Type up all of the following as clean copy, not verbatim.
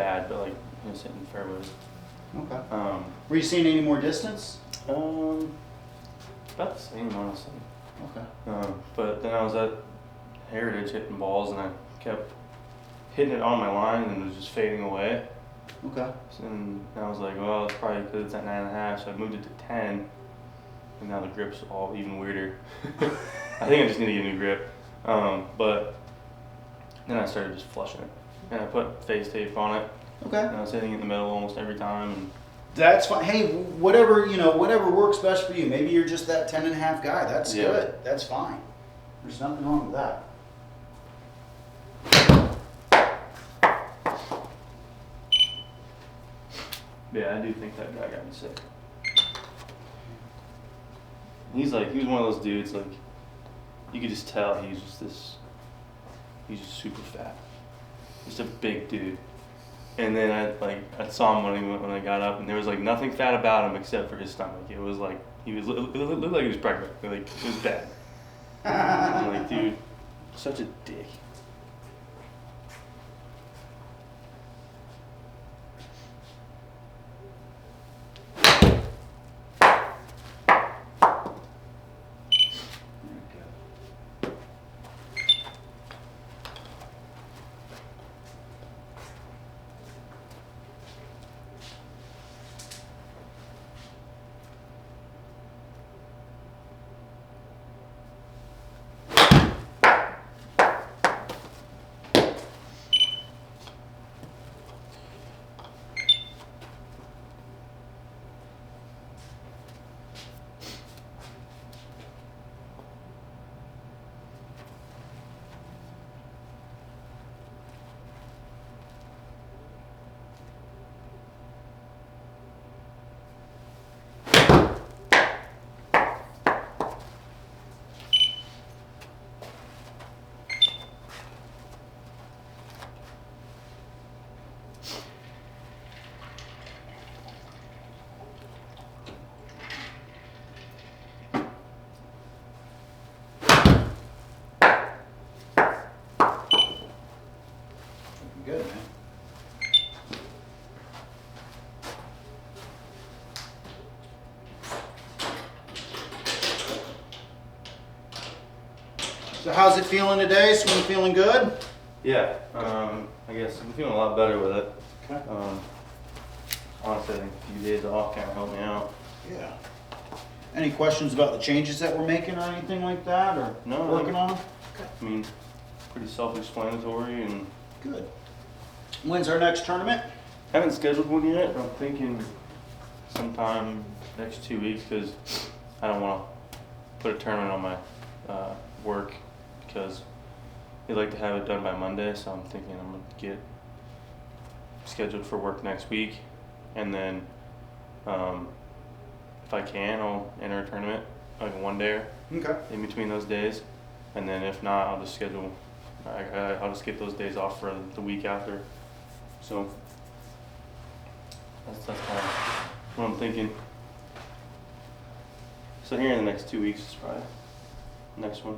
bad, but like he was hitting fairways. Okay. Were you seeing any more distance? About the same, honestly. Okay. But then I was at Heritage hitting balls, and I kept hitting it on my line, and it was just fading away. Okay. And I was like, well, it's probably because it's at 9.5, so I moved it to 10, and now the grip's all even weirder. I think I just need to get a new grip. But then I started just flushing it, and I put face tape on it. Okay. And I was hitting it in the middle almost every time. And That's fine. Hey, whatever works best for you. Maybe you're just that 10.5 guy. That's good. That's fine. There's nothing wrong with that. yeah, I do think that guy got me sick. He was one of those dudes, like, you could just tell he's just super fat. Just a big dude. And then I saw him when I got up, and there was like nothing fat about him except for his stomach. It was like it looked like he was pregnant. Like it was bad. I'm like, dude, such a dick. Good, man. So how's it feeling today? Swing feeling good? Yeah. I guess I'm feeling a lot better with it. Okay. Honestly, I think a few days off kind of helped me out. Yeah. Any questions about the changes that we're making or anything like that, or No, working on them? I mean, pretty self-explanatory, and Good. When's our next tournament? haven't scheduled one yet. I'm thinking sometime next 2 weeks, because I don't want to put a tournament on my work, because they like to have it done by Monday. So I'm thinking I'm gonna get scheduled for work next week, and then if I can, I'll enter a tournament like a one-dayer Okay. in between those days, and then if not, I'll just schedule. I'll just get those days off for the week after. So that's kind of what I'm thinking. So here in the next 2 weeks is probably the next one.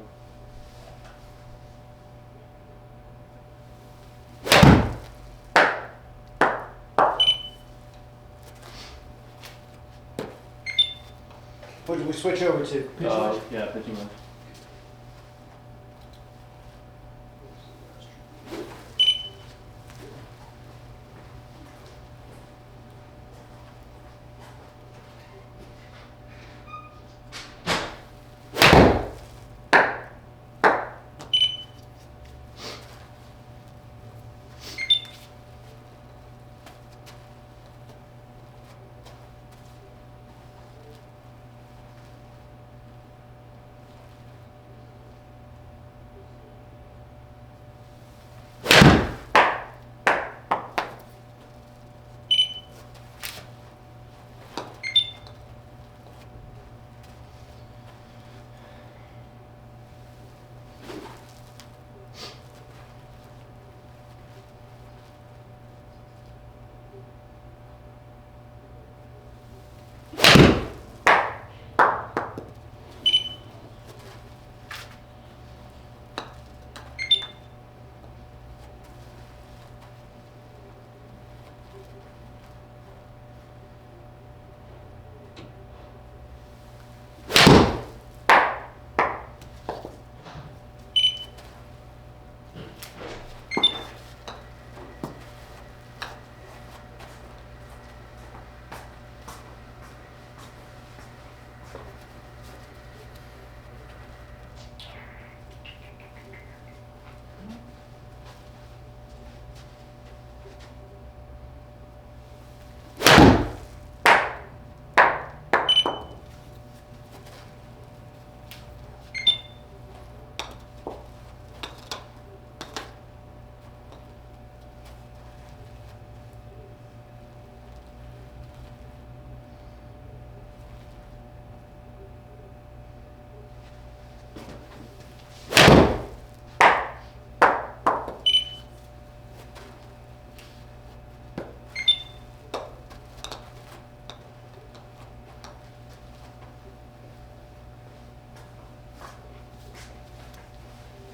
What did we switch over to? Yeah, pitching one.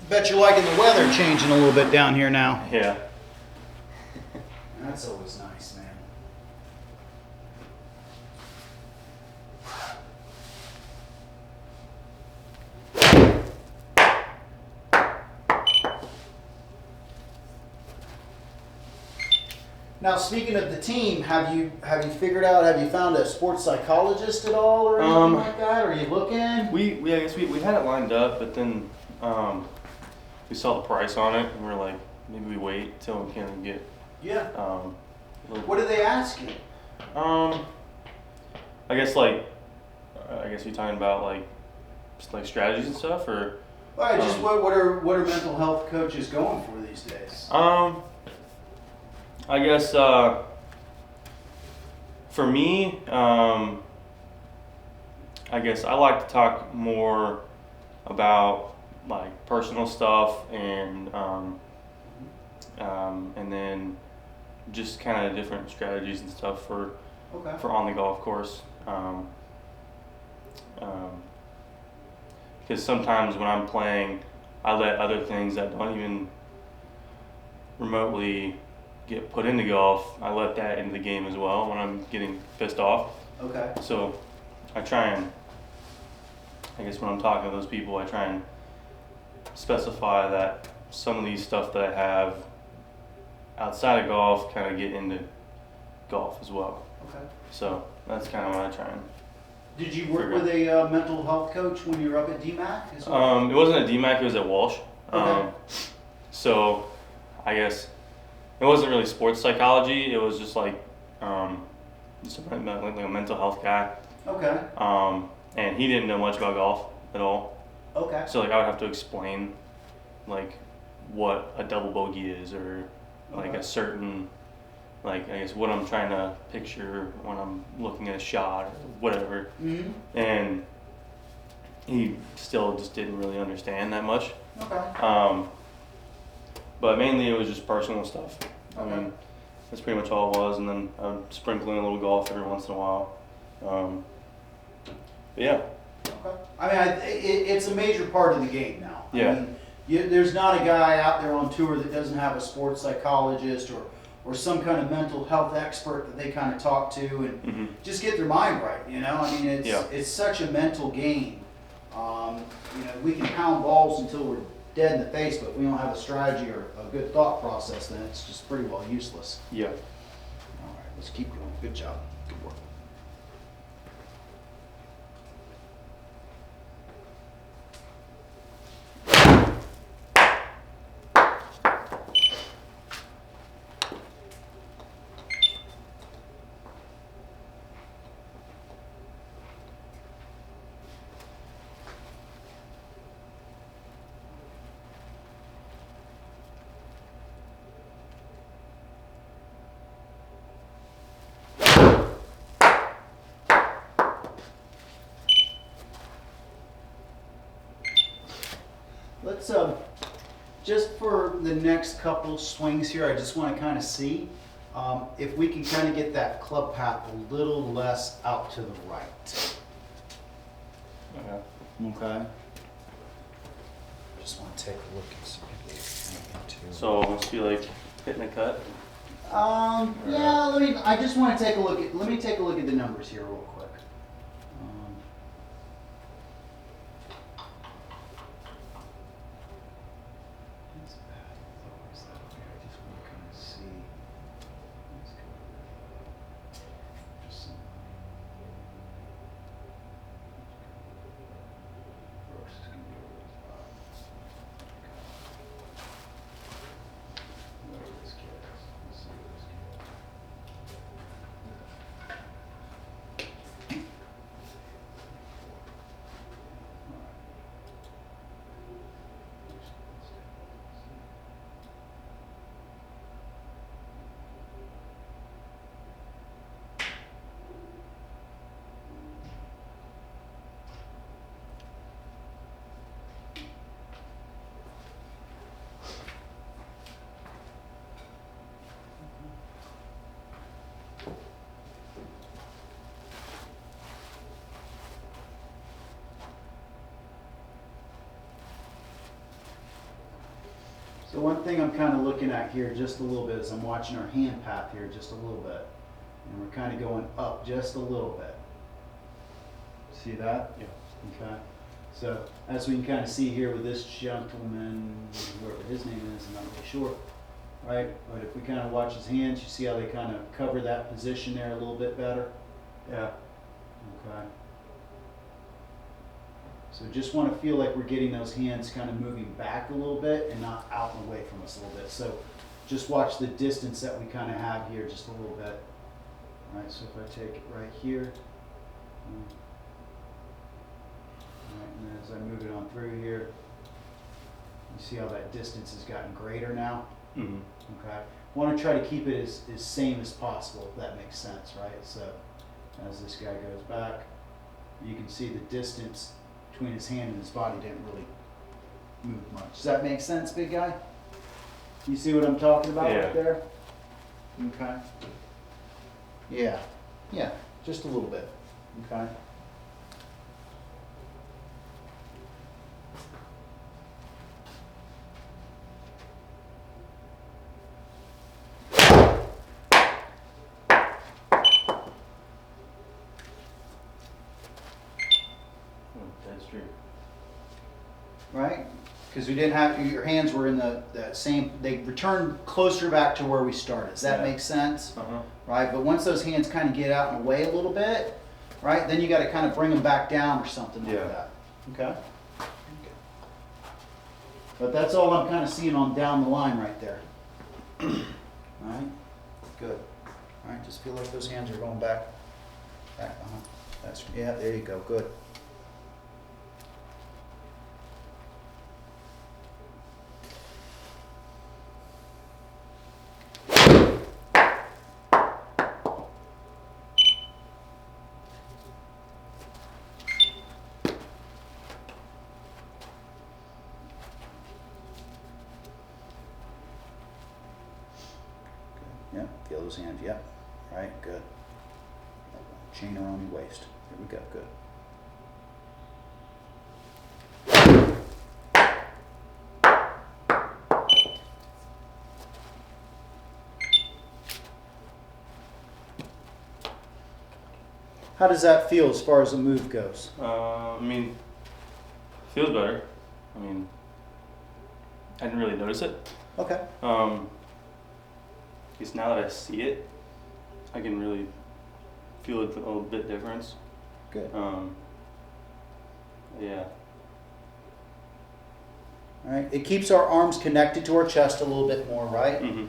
Bet you're liking the weather changing a little bit down here now. Yeah. That's always nice, man. Now, speaking of the team, have you figured out? Have you found a sports psychologist at all, or anything like that? Are you looking? We I guess we had it lined up, but then we saw the price on it, and we were like, maybe we wait till we can get. Yeah. What What do they ask you? I guess like, I guess you're talking about like, just like strategies and stuff, or. All right, just what are mental health coaches going for these days? I guess for me, I guess I like to talk more about like personal stuff and then just kind of different strategies and stuff for on the golf course. Because sometimes when I'm playing, I let other things that don't even remotely get put into golf, I let that into the game as well when I'm getting pissed off. Okay. So I try and, I guess when I'm talking to those people, I try and specify that some of these stuff that I have outside of golf kind of get into golf as well. Okay. So that's kind of what I try and. Did you work with a mental health coach when you were up at DMAC as well? It wasn't at DMAC, it was at Walsh. Okay. So I guess it wasn't really sports psychology, it was just like just like a mental health guy. Okay. And he didn't know much about golf at all. Okay. So like I would have to explain like what a double bogey is, or like a certain, like I guess what I'm trying to picture when I'm looking at a shot or whatever. Mm-hmm. And he still just didn't really understand that much. Okay. But mainly it was just personal stuff. I Okay. mean, that's pretty much all it was, and then I would sprinkle in a little golf every once in a while. But yeah. Okay. I mean, it's a major part of the game now. Yeah. I mean, there's not a guy out there on tour that doesn't have a sports psychologist or some kind of mental health expert that they kind of talk to and just get their mind right. You know, I mean, it's such a mental game. You know, we can pound balls until we're dead in the face, but if we don't have a strategy or a good thought process, then it's just pretty well useless. Yeah. All right, let's keep going. Good job. Good work. Let's, just for the next couple swings here, I just want to kind of see if we can kind of get that club path a little less out to the right. Okay. Just want to take a look and see if So must be like hitting a cut. yeah, I just want to take a look at, let me take a look at the numbers here real quick. That's bad. Why is that up here? I just want to kind of see. Let's go. Just some. Brooks is going to be over the top. Where are this kid? Let's see where this kid is. So one thing I'm kind of looking at here just a little bit is I'm watching our hand path here just a little bit. And we're kind of going up just a little bit. See that? Yeah. Okay. So as we can kind of see here with this gentleman, whoever his name is, I'm not really sure. Right? But if we kind of watch his hands, you see how they kind of cover that position there a little bit better? Yeah. Okay. So just want to feel like we're getting those hands kind of moving back a little bit and not out and away from us a little bit. So just watch the distance that we kind of have here just a little bit. All right, so if I take it right here, all right, and then as I move it on through here, you see how that distance has gotten greater now? Mm-hmm. Okay. Want to try to keep it as same as possible, if that makes sense, right? So as this guy goes back, you can see the distance between his hand and his body didn't really move much. Does that make sense, big guy? You see what I'm talking about right there? Okay. Yeah. Yeah, just a little bit. Okay. That's true. Right? Because we didn't have, your hands were in the same, they returned closer back to where we started. Does that make sense? Uh-huh. Right? But once those hands kind of get out and away a little bit, right, then you got to kind of bring them back down or something like that. Okay? But that's all I'm kind of seeing on down the line right there. All right? Good. All right, just feel like those hands are going back. That's, yeah, there you go. Good. Yeah, feel those hands, yeah. Right, good. Chain around your waist. Here we go, good. How does that feel as far as the move goes? I mean, feels better. I mean, I didn't really notice it. Okay. Because now that I see it, I can really feel a little bit difference. Good. Yeah. All right. It keeps our arms connected to our chest a little bit more, right? Mm-hmm.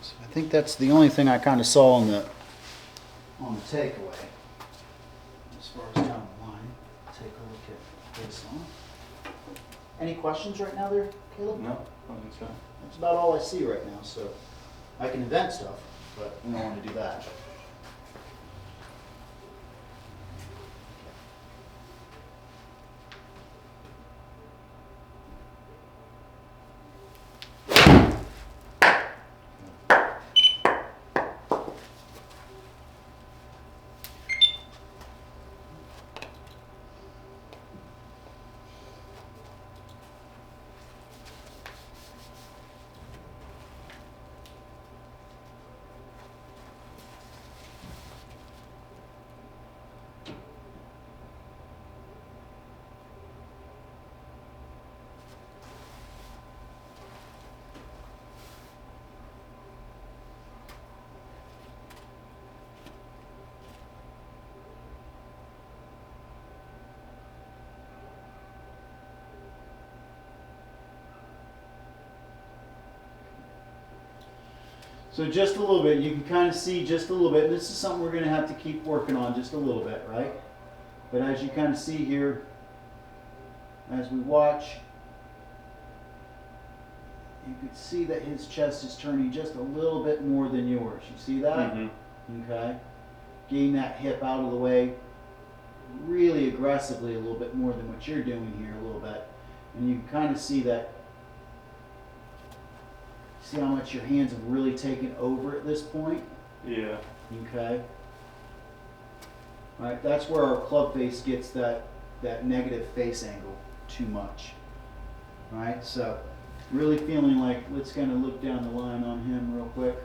I think that's the only thing I kind of saw on the takeaway. As far as down the line, take a look at this one. Any questions right now there, Caleb? No, I don't think so. That's about all I see right now, so I can invent stuff, but we don't want to do that. So just a little bit, you can kind of see just a little bit. This is something we're going to have to keep working on just a little bit, right? But as you kind of see here, as we watch, you can see that his chest is turning just a little bit more than yours. You see that? Okay. Getting that hip out of the way really aggressively a little bit more than what you're doing here a little bit. And you can kind of see that. See how much your hands have really taken over at this point? Yeah. Okay. All right, that's where our club face gets that negative face angle too much. All right, so really feeling like, let's kind of look down the line on him real quick.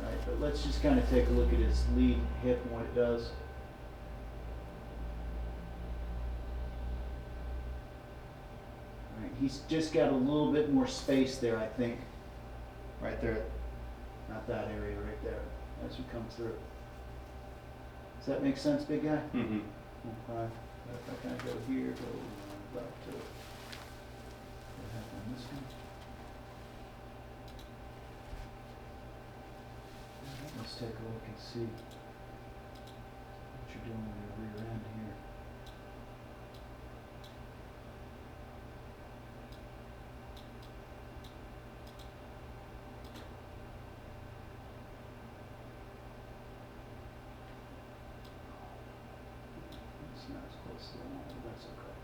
Right, but let's just kind of take a look at his lead hip and what it does. He's just got a little bit more space there, I think. Right there. Not that area right there. As we come through. Does that make sense, big guy? Mm-hmm. Okay. If I kind of go here, go back to what happened on this one. Let's take a look and see what you're doing with your rear end here. Not as close as I want, but that's okay.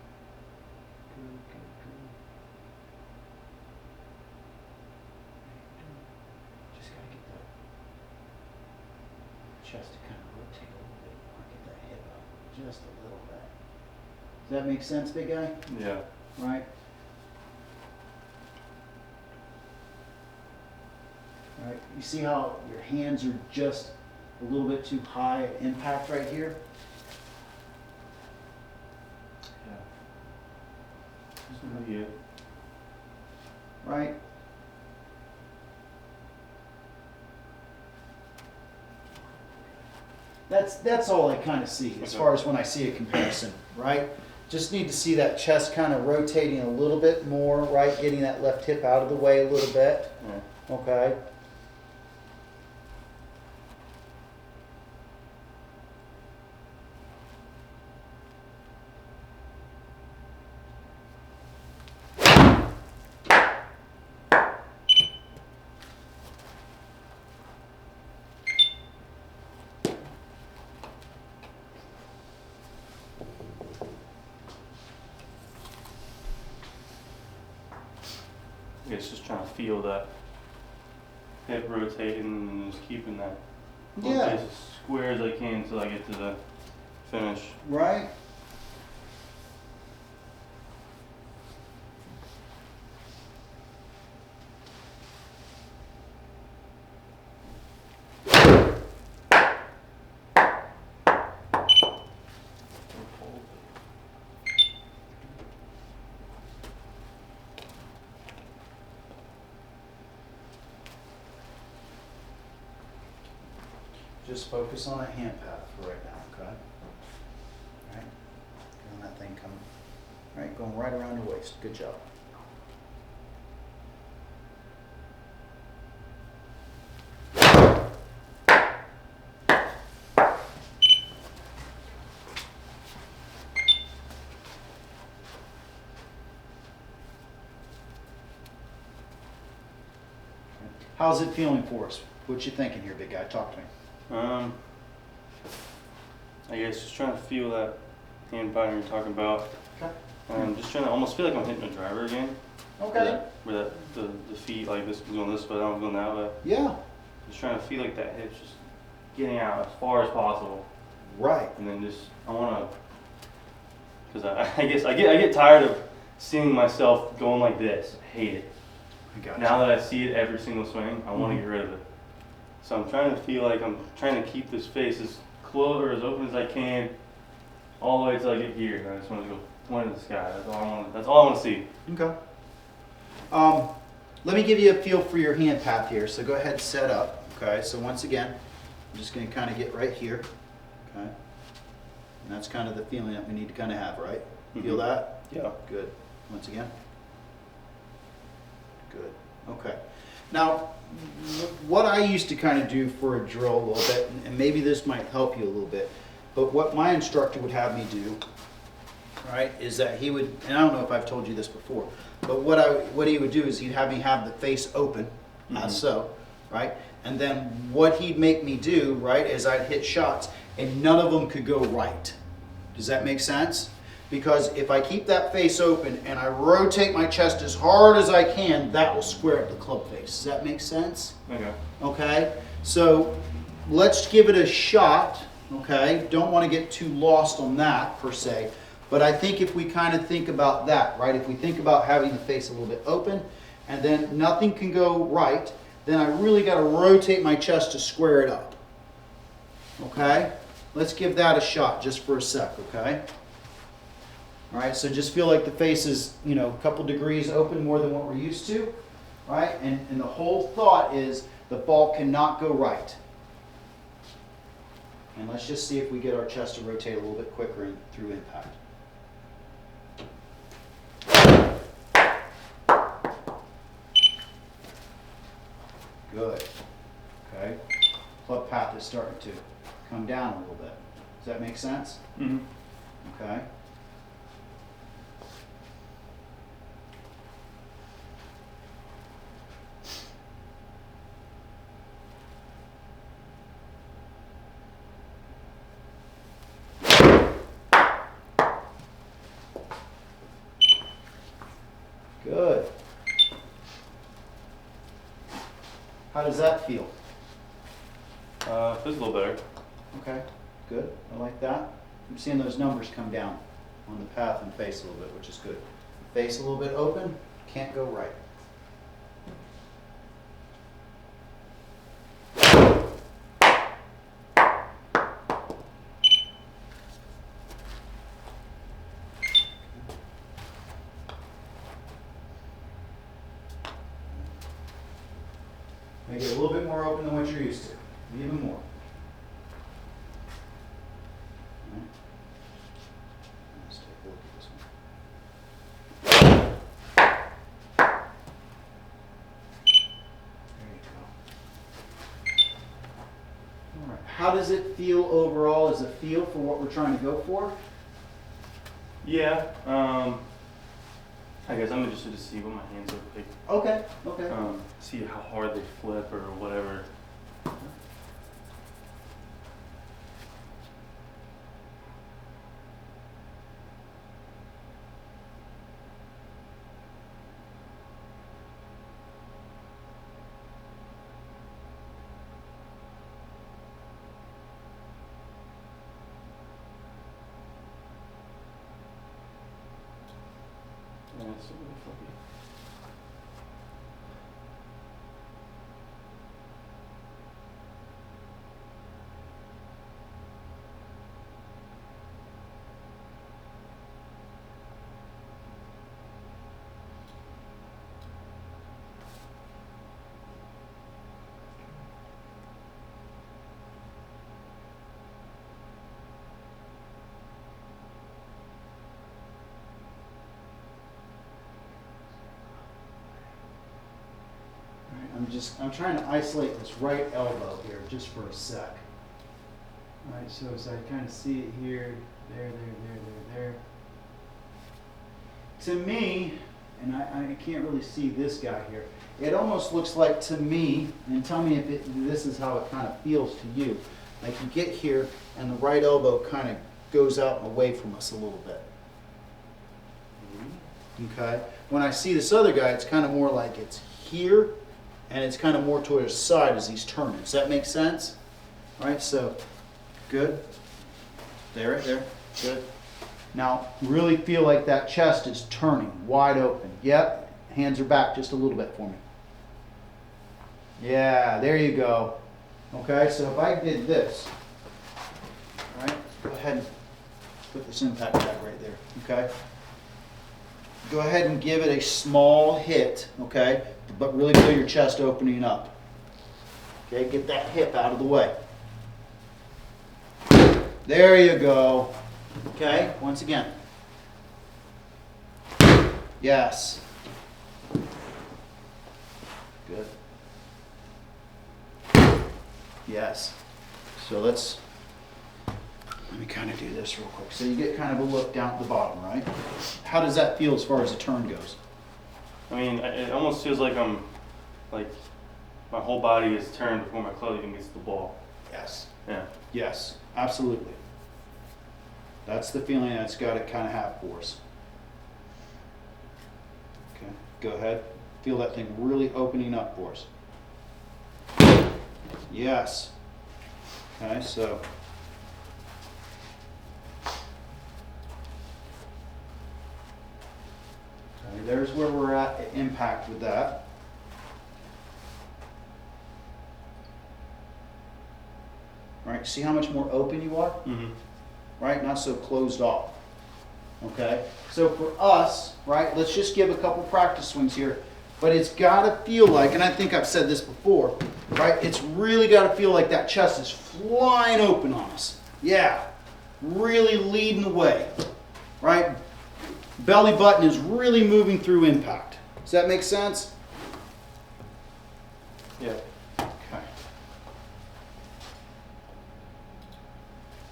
Good, good, good. Just gotta get that chest to kind of rotate a little bit more, get that hip up just a little bit. Does that make sense, big guy? Yeah. Right? Alright, you see how your hands are just a little bit too high at impact right here? Yeah. Right? That's all I kind of see as far as when I see a comparison, right? Just need to see that chest kind of rotating a little bit more, right? Getting that left hip out of the way a little bit. Yeah. Okay. I guess just trying to feel that hip rotating and just keeping that as square as I can until I get to the finish. Right? Just focus on a hand path for right now, okay? All right, feeling that thing coming. All right, going right around your waist. Good job. How's it feeling for us? What you thinking here, big guy? Talk to me. I guess just trying to feel that hand pattern you're talking about. Okay. Just trying to almost feel like I'm hitting a driver again. Okay. Where the feet, like this was going this way, I was going that way. Yeah. Just trying to feel like that hip's just getting out as far as possible. Right. And then just, I want to, because I guess I get tired of seeing myself going like this. I hate it. I got Now that I see it every single swing, I want to get rid of it. So I'm trying to feel like I'm trying to keep this face as close or as open as I can, all the way until I get here. And I just want to go point at the sky. That's all I want to see. Okay. Let me give you a feel for your hand path here. So go ahead and set up. Okay. So once again, I'm just going to kind of get right here. Okay. And that's kind of the feeling that we need to kind of have, right? Feel that? Yeah. Good. Once again. Good. Okay. Now, what I used to kind of do for a drill a little bit, and maybe this might help you a little bit, but what my instructor would have me do, right, is that he would, and I don't know if I've told you this before, but what he would do is he'd have me have the face open, as so, right, and then what he'd make me do, right, is I'd hit shots, and none of them could go right. Does that make sense? Because if I keep that face open and I rotate my chest as hard as I can, that will square up the club face. Does that make sense? Okay. Okay, so let's give it a shot, okay? Don't want to get too lost on that per se, but I think if we kind of think about that, right? If we think about having the face a little bit open and then nothing can go right, then I really got to rotate my chest to square it up. Okay? Let's give that a shot just for a sec, okay? All right, so just feel like the face is, you know, a couple degrees open more than what we're used to, right? And the whole thought is the ball cannot go right. And let's just see if we get our chest to rotate a little bit quicker through impact. Good. Okay. Club path is starting to come down a little bit. Does that make sense? Mm-hmm. Okay. Good. How does that feel? Feels a little better. Okay, good. I like that. I'm seeing those numbers come down on the path and face a little bit, which is good. Face a little bit open, can't go right. Make it a little bit more open than what you're used to. Even more. Right. Let's take a look at this one. There you go. All right. How does it feel overall as a feel for what we're trying to go for? Yeah. I guess I'm interested to see what my hands look like. Okay. Okay. See how hard they flip or whatever. Yeah, it's really fluffy. I'm trying to isolate this right elbow here just for a sec. All right, so as I kind of see it here, there. To me, and I can't really see this guy here, it almost looks like to me, and tell me if this is how it kind of feels to you, like you get here and the right elbow kind of goes out and away from us a little bit. Okay? When I see this other guy, it's kind of more like it's here, and it's kind of more toward his side as he's turning. Does that make sense? All right, so good. There, right there. Good. Now, really feel like that chest is turning wide open. Yep. Hands are back just a little bit for me. Yeah, there you go. Okay, so if I did this, all right, go ahead and put this impact tag right there. Okay. Go ahead and give it a small hit, okay? But really feel your chest opening up. Okay, get that hip out of the way. There you go. Okay, once again. Yes. Good. Yes. So let me kind of do this real quick. So you get kind of a look down at the bottom, right? How does that feel as far as the turn goes? I mean, it almost feels like I'm, like, my whole body is turned before my club even gets to the ball. Yes. Yeah. Yes, absolutely. That's the feeling that's got to kind of have for us. Okay, go ahead. Feel that thing really opening up for us. Yes. Okay, so. Okay, there's where we're at impact with that. Right, see how much more open you are? Mm-hmm. Right, not so closed off. Okay, so for us, right, let's just give a couple practice swings here, but it's got to feel like, and I think I've said this before, right, it's really got to feel like that chest is flying open on us. Yeah, really leading the way, right? Belly button is really moving through impact. Does that make sense? Yeah. Okay.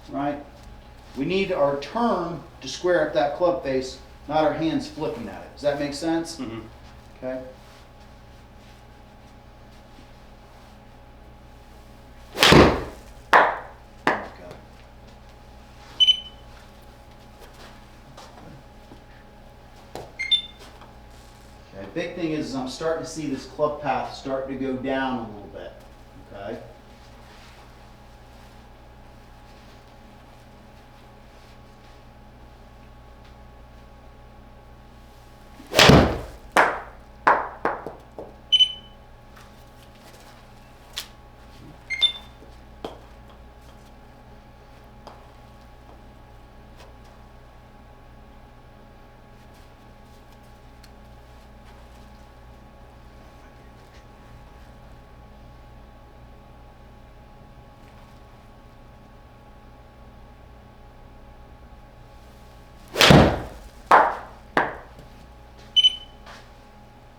Right? We need our turn to square up that club face, not our hands flipping at it. Does that make sense? Mm-hmm. Okay. Okay. Big thing is I'm starting to see this club path starting to go down a little bit. Okay.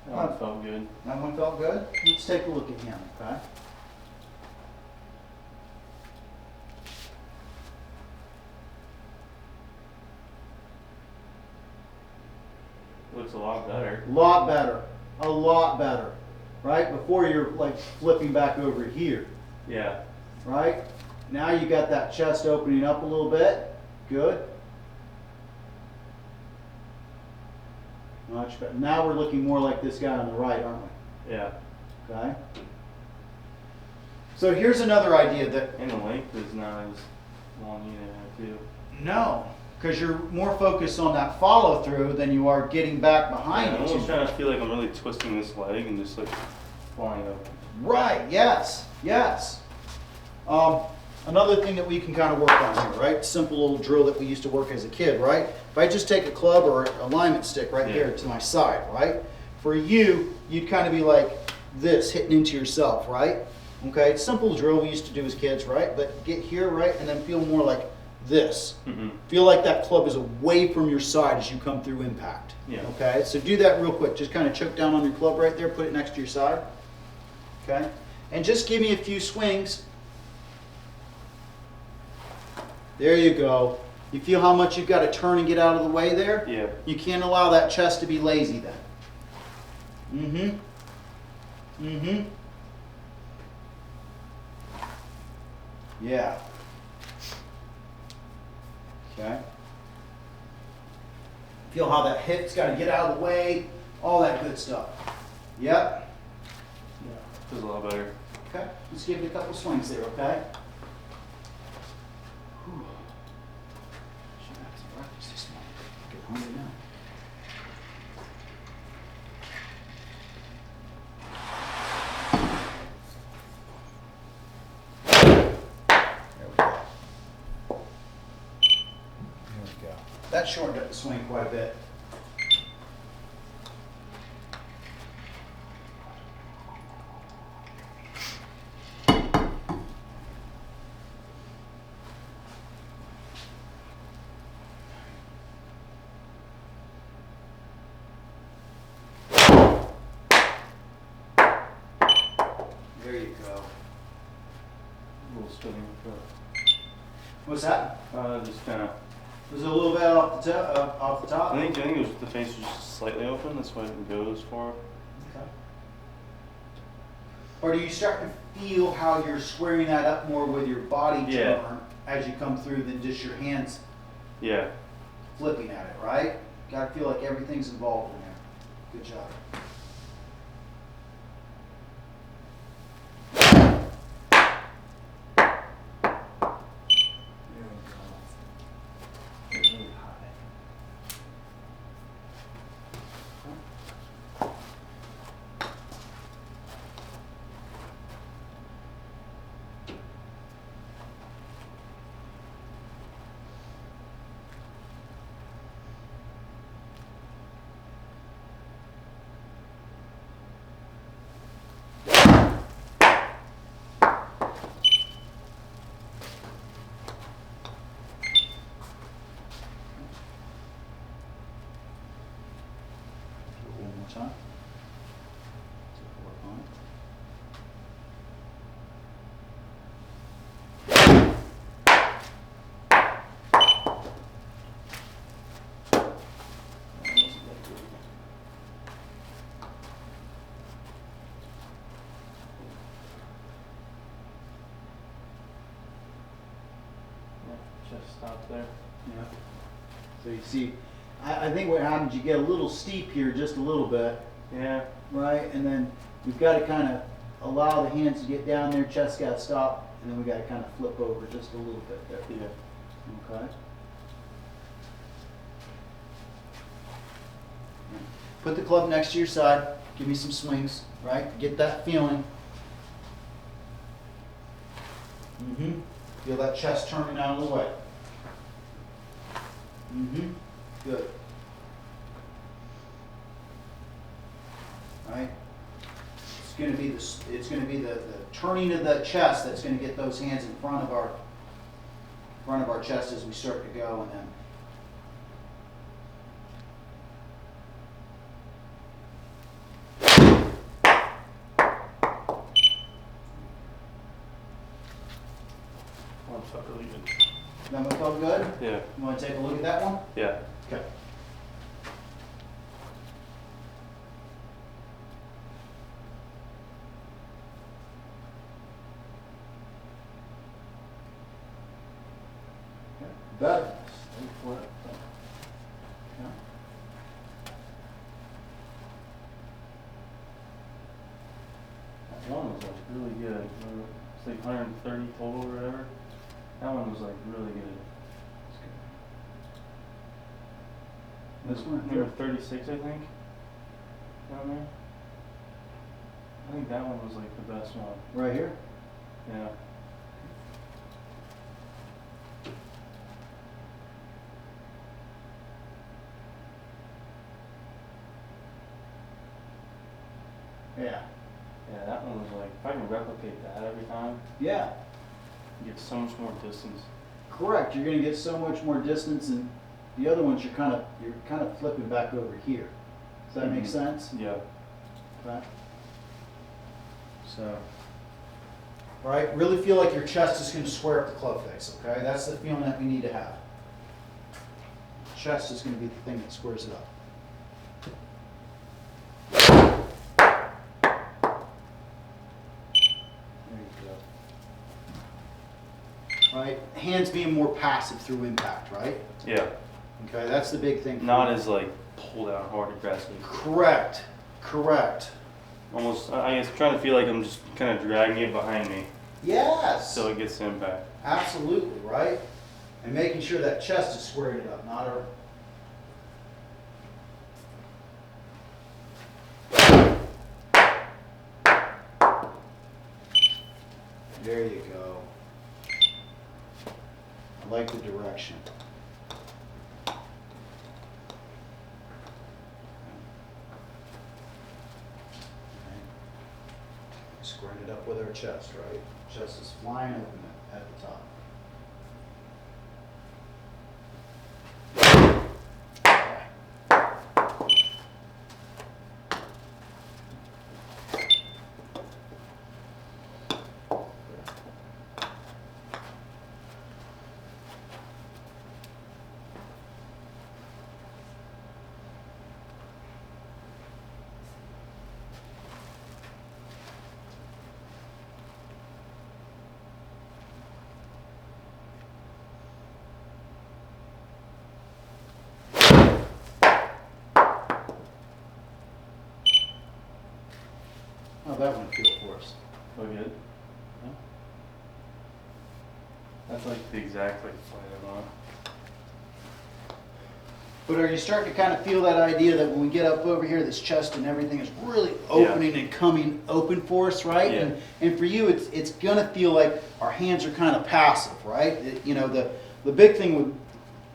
That felt good. That one felt good? Let's take a look at him, okay? Looks a lot better. A lot better. A lot better. Right? Before you're like flipping back over here. Yeah. Right? Now you got that chest opening up a little bit. Good. Much better. Now we're looking more like this guy on the right, aren't we? Yeah. Okay. So here's another idea that. And the length is not as long either, too. No, because you're more focused on that follow through than you are getting back behind Yeah, I'm it. almost trying to feel like I'm really twisting this leg and just like flying up. Right, yes, yes. Another thing that we can kind of work on here, right? Simple little drill that we used to work as a kid, right? If I just take a club or a alignment stick right here to my side, right? For you, you'd kind of be like this, hitting into yourself, right? Okay, simple drill we used to do as kids, right? But get here, right? And then feel more like this. Mm-hmm. Feel like that club is away from your side as you come through impact. Yeah. Okay, so do that real quick. Just kind of choke down on your club right there, put it next to your side. Okay, and just give me a few swings. There you go. You feel how much you've got to turn and get out of the way there? Yeah. You can't allow that chest to be lazy then. Mm-hmm. Mm-hmm. Yeah. Okay. Feel how that hip's got to get out of the way, all that good stuff. Yep. Yeah. Feels a lot better. Okay. Let's give it a couple swings there, okay? Should have some breakfast this morning. Get hungry now. There we go. There we go. That shortened up the swing quite a bit. There you go. little spinning. What's that? Just kind of. Was it a little bit off the top? I think it was the face was just slightly open. That's why it didn't go as far. Okay. Or do you start to feel how you're squaring that up more with your body turn as you come through than just your hands flipping at it, right? Got to feel like everything's involved in there. Good job. Time. Work on Just stop there. Yeah. So you see, I think what happens, you get a little steep here, just a little bit. Yeah. Right, and then we've got to kind of allow the hands to get down there, chest got to stop, and then we got to kind of flip over just a little bit there. Yeah. Okay. Put the club next to your side. Give me some swings, right? Get that feeling. Mm-hmm. Feel that chest turning out of the way. Mm-hmm. Good. Right? It's going to be the turning of the chest that's going to get those hands in front of our chest as we start to go, and then That felt really good. that one felt good? Yeah. You want to take a look at that one? Yeah. Okay. Better. Stay flat. Yeah. That one was like really good. It's like 130 total or whatever. That one was like really good. This one? Number 36, I think. Down there. I think that one was like the best one. Right here? Yeah. Yeah. Yeah, that one was like, if I can replicate that every time, Yeah. you get so much more distance. Correct. You're going to get so much more distance, and the other ones you're kind of flipping back over here. Does that make sense? Yeah. Okay. So, all right, really feel like your chest is going to square up the club face, okay? That's the feeling that we need to have. Chest is going to be the thing that squares it up. There you go. Right, hands being more passive through impact, right? Yeah. Okay, that's the big thing. Not as like pull down hard aggressive. Correct. Correct. Almost, I guess, trying to feel like I'm just kind of dragging it behind me Yes. so it gets the impact. Absolutely, right? And making sure that chest is squaring it up, not a... There you go. I like the direction. Squaring it up with our chest, right? Chest is flying open at the top. How'd that one feel for us? Look good. Yeah. That's like the exact like plan I want. But are you starting to kind of feel that idea that when we get up over here, this chest and everything is really opening and coming open for us, right? Yeah. And for you, it's gonna feel like our hands are kind of passive, right? You know, the big thing with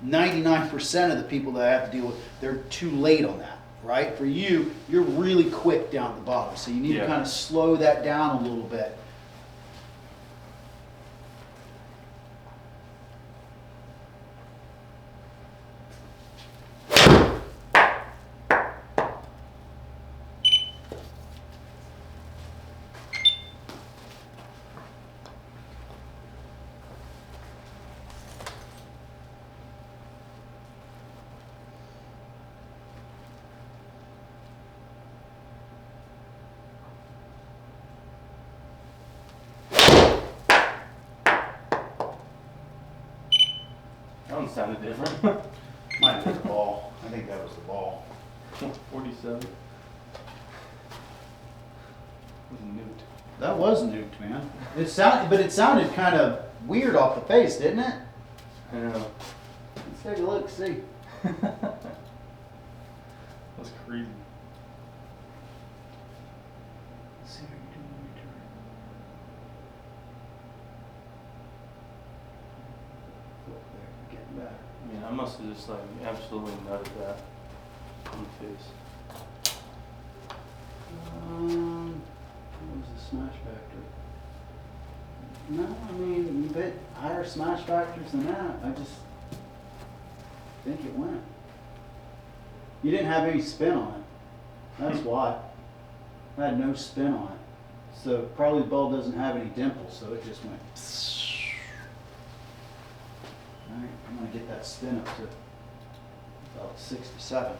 99% of the people that I have to deal with, they're too late on that, right? For you, you're really quick down at the bottom, so you need to kind of slow that down a little bit. That one sounded different. Might have been the ball. I think that was the ball. 47. Was newt. That was nuked, man. But it sounded kind of weird off the face, didn't it? I know. Let's take a look, see. That's crazy. Let's see how you're doing when you turn. Look there, getting better. I mean, I must have just like absolutely nutted that on the face. What was the smash factor? No, I mean, you bet higher smash factors than that. I just think it went. You didn't have any spin on it. That's why. I had no spin on it. So probably the ball doesn't have any dimples, so it just went. Alright, I'm going to get that spin up to about 6 to 7. So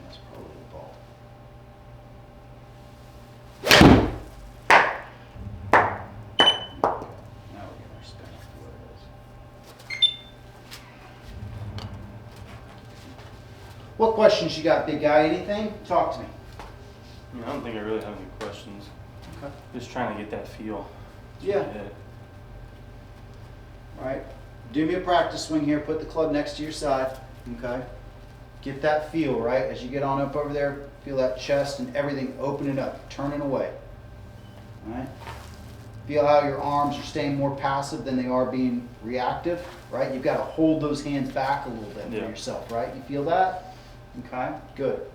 that's probably the ball. Now we're getting our spin up to where it is. What questions you got, big guy? Anything? Talk to me. I mean, I don't think I really have any questions. Okay. Just trying to get that feel. Yeah. All right. Do me a practice swing here. Put the club next to your side. Okay. Get that feel, right? As you get on up over there, feel that chest and everything opening up, turning away. All right. Feel how your arms are staying more passive than they are being reactive, right? You've got to hold those hands back a little bit for yourself, right? You feel that? Okay. Good.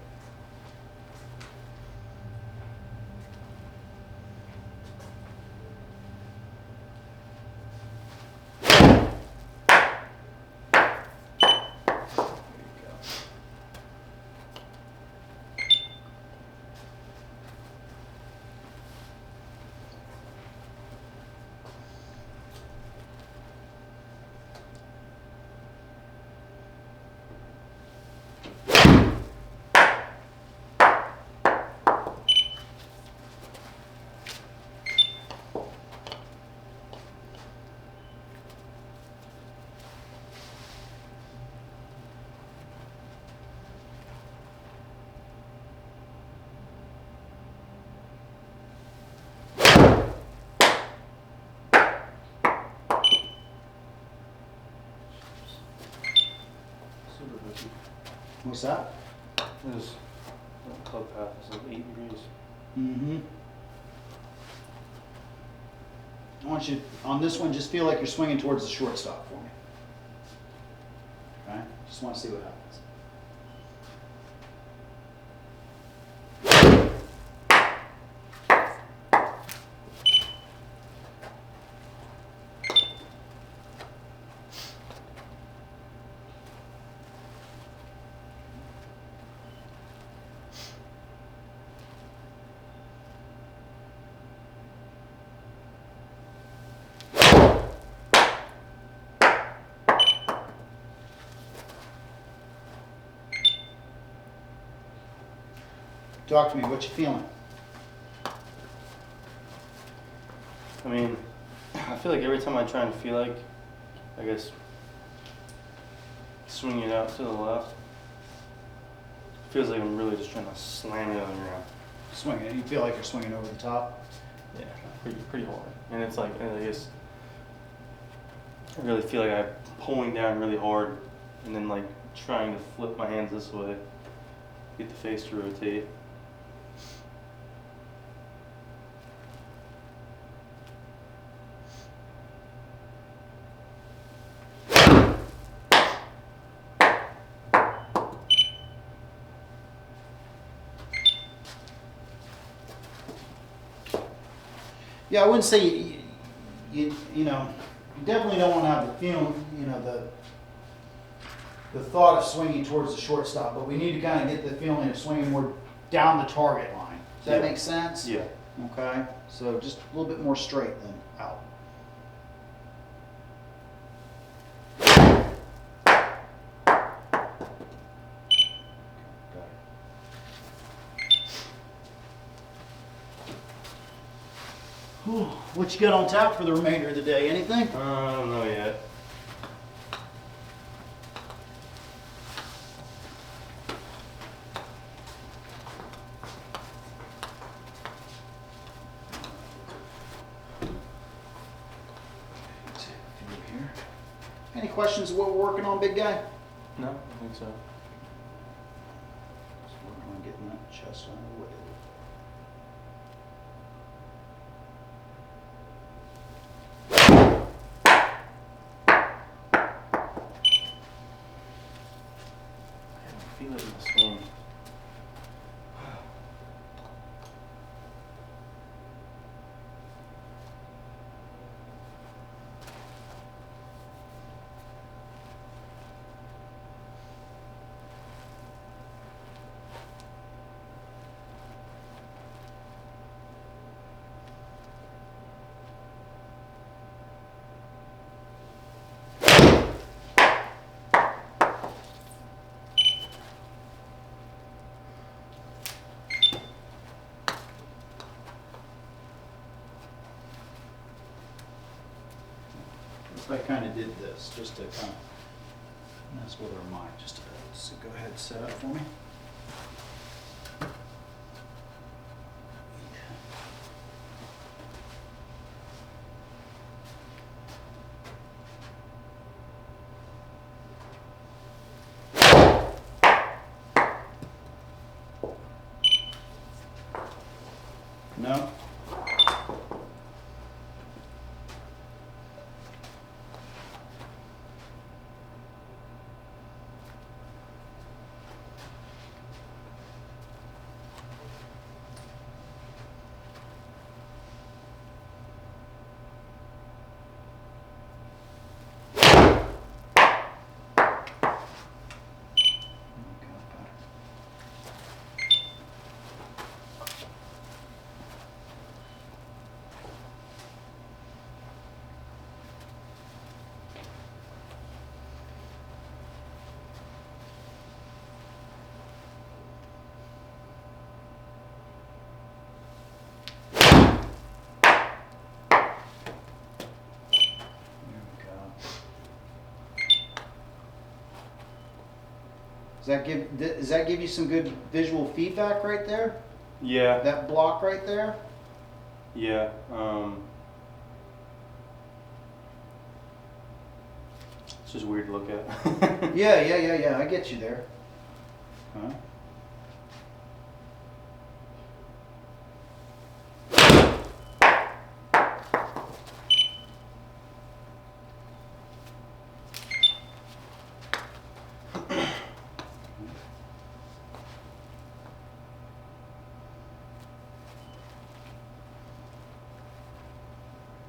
What's that? This club path is like 8 degrees. Mm-hmm. I want you, on this one, just feel like you're swinging towards the shortstop for me. Okay? Just want to see what happens. Talk to me, what you feeling? I mean, I feel like every time I try and feel like, I guess, swing it out to the left, feels like I'm really just trying to slam it on the ground. Swinging. You feel like you're swinging over the top? Yeah, pretty hard. And it's like, I guess, I really feel like I'm pulling down really hard and then like trying to flip my hands this way, get the face to rotate. Yeah, I wouldn't say you know, you definitely don't want to have the feeling, you know, the thought of swinging towards the shortstop, but we need to kind of get the feeling of swinging more down the target line. Does that make sense? Yeah. Okay, so just a little bit more straight than out. What you got on tap for the remainder of the day? Anything? I don't know yet. Any questions of what we're working on, big guy? No, I think so. Just working on getting that chest on the way. I feel it in the swing. If I kind of did this, just to kind of mess with our mind, just to so go ahead and set up for me. No? Does that give you some good visual feedback right there? Yeah. That block right there? Yeah. It's just weird to look at. Yeah. I get you there. Huh?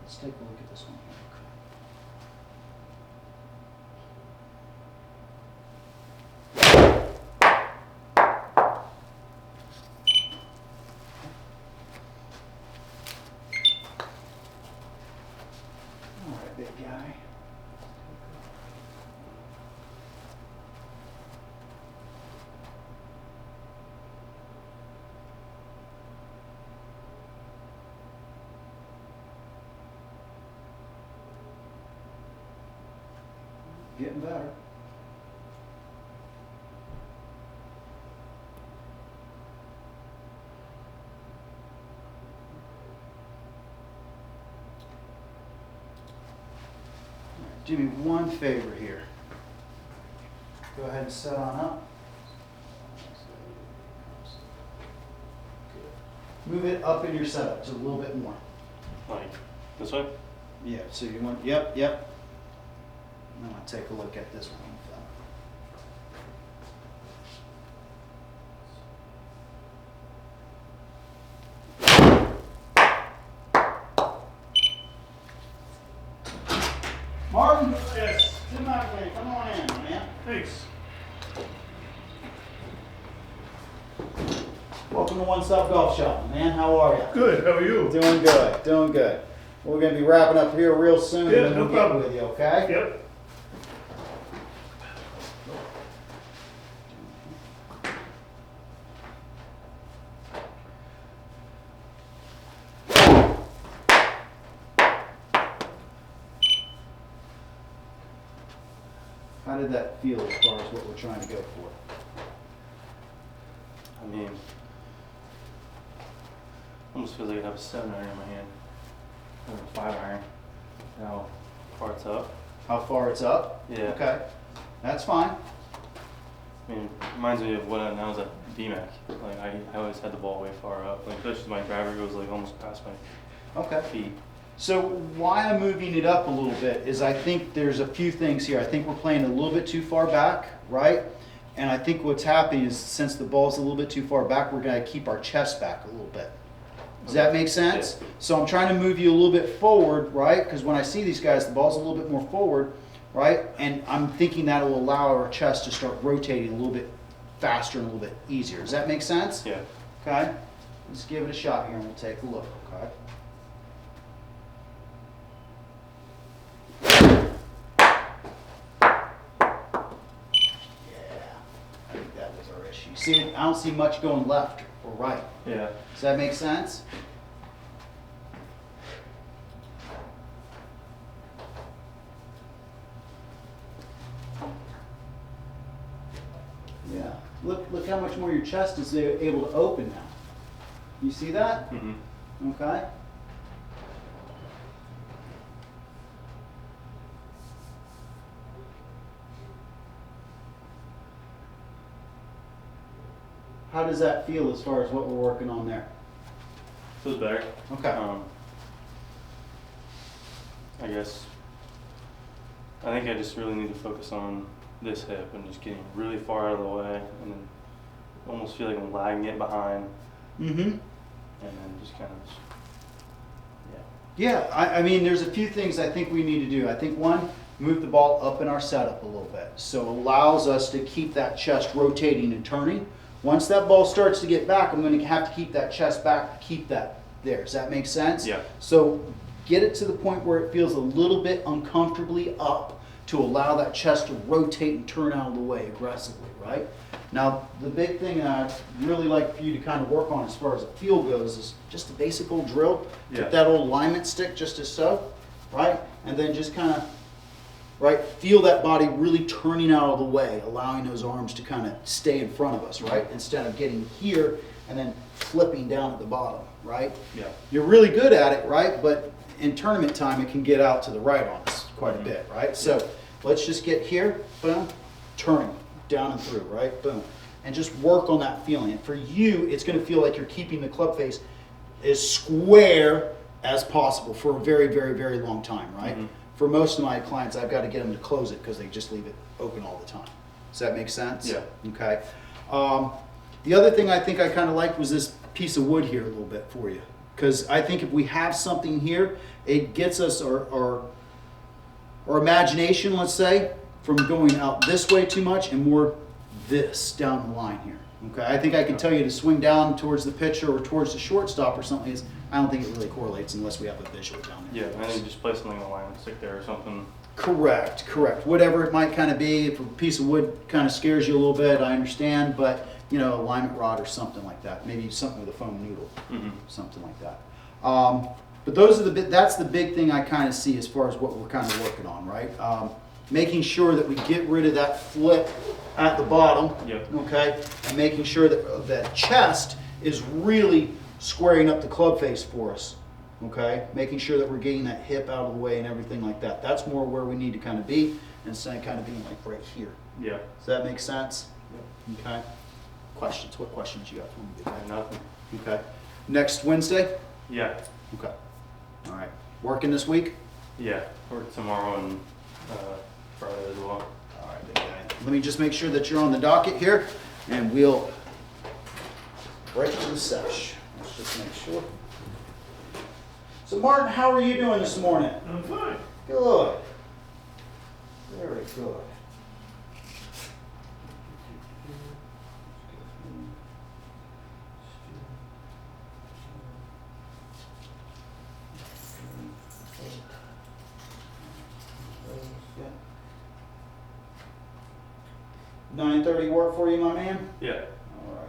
Let's take a look at this one here. All right, big guy. Getting better. do me one favor here. Go ahead and set on up. Move it up in your setup just a little bit more. Like this way? Yeah, so you want, yep. I'm gonna take a look at this one. Martin? Yes. Come on in, man. Thanks. Welcome to One Stop Golf Shop, man. How are you? Good. How are you? Doing good, doing good. We're gonna be wrapping up here real soon, Yeah, and then no we'll problem. get with you, okay? Yep. How did that feel as far as what we're trying to go for? I mean, almost feels like I have a 7 iron in my hand. Or a 5 iron. You know, how far it's up. How far it's up? Yeah. Okay, that's fine. I mean, it reminds me of what I was at BMAC. Like, I always had the ball way far up. Like, especially my driver goes like almost past my Okay. feet. So why I'm moving it up a little bit is I think there's a few things here. I think we're playing a little bit too far back, right? And I think what's happening is since the ball's a little bit too far back, we're gonna keep our chest back a little bit. Does that make sense? Yeah. So I'm trying to move you a little bit forward, right? Because when I see these guys, the ball's a little bit more forward, right? And I'm thinking that'll allow our chest to start rotating a little bit faster and a little bit easier. Does that make sense? Yeah. Okay. Let's give it a shot here and we'll take a look, okay? I think that was our issue. See, I don't see much going left or right. Yeah. Does that make sense? Yeah. Look how much more your chest is able to open now. You see that? Mm-hmm. Okay. How does that feel as far as what we're working on there? Feels better. Okay. I guess I think I just really need to focus on this hip and just getting really far out of the way, and then almost feel like I'm lagging it behind, Mm-hmm. and then just kind of, Yeah, I mean, there's a few things I think we need to do. I think one, move the ball up in our setup a little bit. So it allows us to keep that chest rotating and turning. Once that ball starts to get back, I'm going to have to keep that chest back to keep that there. Does that make sense? Yeah. So get it to the point where it feels a little bit uncomfortably up to allow that chest to rotate and turn out of the way aggressively, right? Now, the big thing I'd really like for you to kind of work on as far as the feel goes is just a basic old drill. Yeah. Get that old alignment stick just as so, right? And then just kind of, right, feel that body really turning out of the way, allowing those arms to kind of stay in front of us, right? Instead of getting here and then flipping down at the bottom, right? yeah. You're really good at it, right? But in tournament time, it can get out to the right on us quite a bit, right? So let's just get here, boom, turning down and through, right? Boom. And just work on that feeling. And for you, it's going to feel like you're keeping the club face as square as possible for a very, very, very long time, right? Mhm. For most of my clients, I've got to get them to close it because they just leave it open all the time. Does that make sense? Yeah. Okay. The other thing I think I kind of liked was this piece of wood here a little bit for you. Because I think if we have something here, it gets us our imagination, let's say, from going out this way too much and more this down the line here. Okay, I think I can tell you to swing down towards the pitcher or towards the shortstop or something. I don't think it really correlates unless we have a visual down there. Yeah, I think just play something on the line, stick there or something. Correct, correct. Whatever it might kind of be, if a piece of wood kind of scares you a little bit, I understand, but you know, alignment rod or something like that. Maybe something with a foam noodle, Mm-hmm. something like that. But those are that's the big thing I kind of see as far as what we're kind of working on, right? Making sure that we get rid of that flip at the bottom, Yep. okay? And making sure that that chest is really squaring up the club face for us, Okay, making sure that we're getting that hip out of the way and everything like that. That's more where we need to kind of be instead of kind of being like right here. Yeah. Does that make sense? Yep. Okay. Questions? What questions you got for me? I have nothing. Okay. Next Wednesday? Yeah. Okay. All right. Working this week? Yeah. Work tomorrow and Friday as well. All right, big guy. Let me just make sure that you're on the docket here, and we'll break to the sesh. Let's just make sure. So, Martin, how are you doing this morning? I'm fine. Good. Very good. Yeah. 9:30 work for you, my man? Yeah. All right.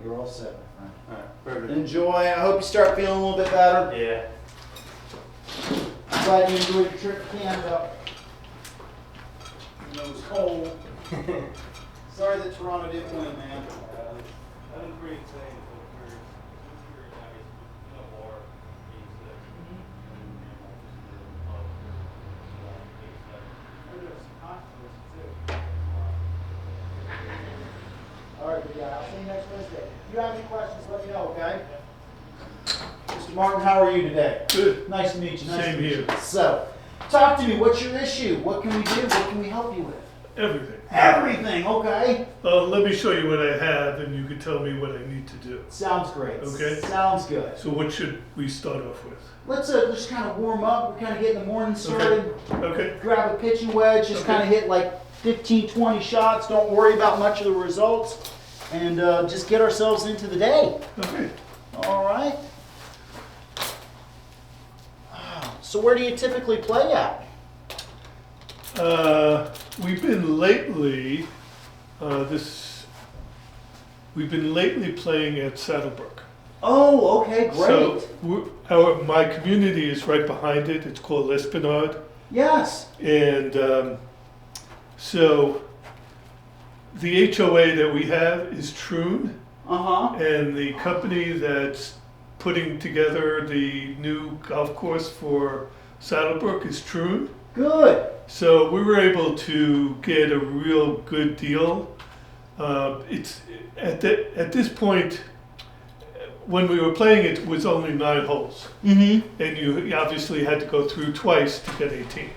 You're all set, my friend. All right. Perfect. Enjoy. I hope you start feeling a little bit better. Yeah. I'm glad you enjoyed your trip to Canada. It was cold. Sorry that Toronto didn't win, man. I was pretty insane. We were in a war. All right, good guy. I'll see you next Wednesday. If you have any questions, let me know, okay? Mr. Martin, how are you today? Good. Nice to meet you. Nice Same to meet here. you. So, talk to me. What's your issue? What can we do? What can we help you with? Everything. Everything, okay? Let me show you what I have, and you can tell me what I need to do. Sounds great. Okay. Sounds good. So what should we start off with? Let's just kind of warm up. We're kind of getting the morning started. Okay. Grab a pitching wedge. Just Okay. kind of hit like 15, 20 shots. Don't worry about much of the results. And just get ourselves into the day. Okay. All right. So where do you typically play at? We've been lately, we've been lately playing at Saddlebrook. Oh, okay, great. So my community is right behind it. It's called Esplanade. Yes. And so the HOA that we have is Troon, Uh-huh. and the company that's putting together the new golf course for Saddlebrook is Troon. Good. So we were able to get a real good deal. It's at this point, when we were playing it was only 9 holes, Mm-hmm. and you obviously had to go through twice to get 18.